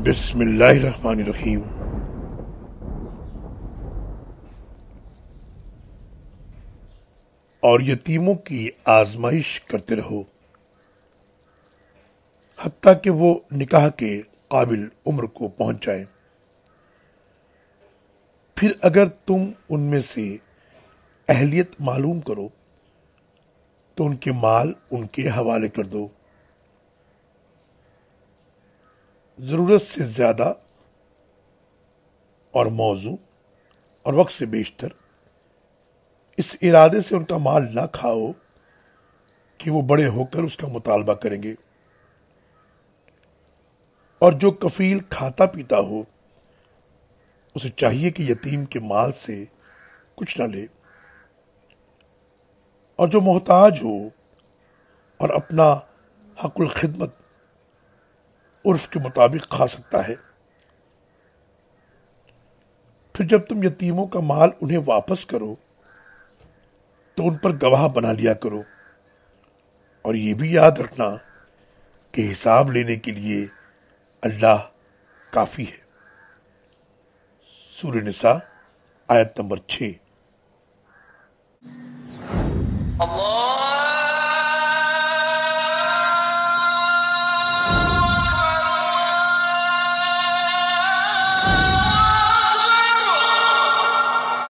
بسم اللہ الرحمن الرحیم۔ اور یتیموں کی آزمائش کرتے رہو حتیٰ کہ وہ نکاح کے قابل عمر کو پہنچ جائیں، پھر اگر تم ان میں سے اہلیت معلوم کرو تو ان کے مال ان کے حوالے کر دو، ضرورت سے زیادہ اور موزوں اور وقت سے بیشتر، اس ارادے سے ان کا مال نہ کھاؤ کہ وہ بڑے ہو کر اس کا مطالبہ کریں گے، اور جو کفیل کھاتا پیتا ہو اسے چاہیے کہ یتیم کے مال سے کچھ نہ لے، اور جو محتاج ہو اور اپنا حق الخدمت عرف کے مطابق کھا سکتا ہے، پھر جب تم یتیموں کا مال انہیں واپس کرو تو ان پر گواہ بنا لیا کرو، اور یہ بھی یاد رکھنا کہ حساب لینے کے لیے اللہ کافی ہے۔ سورہ نساء آیت نمبر 6۔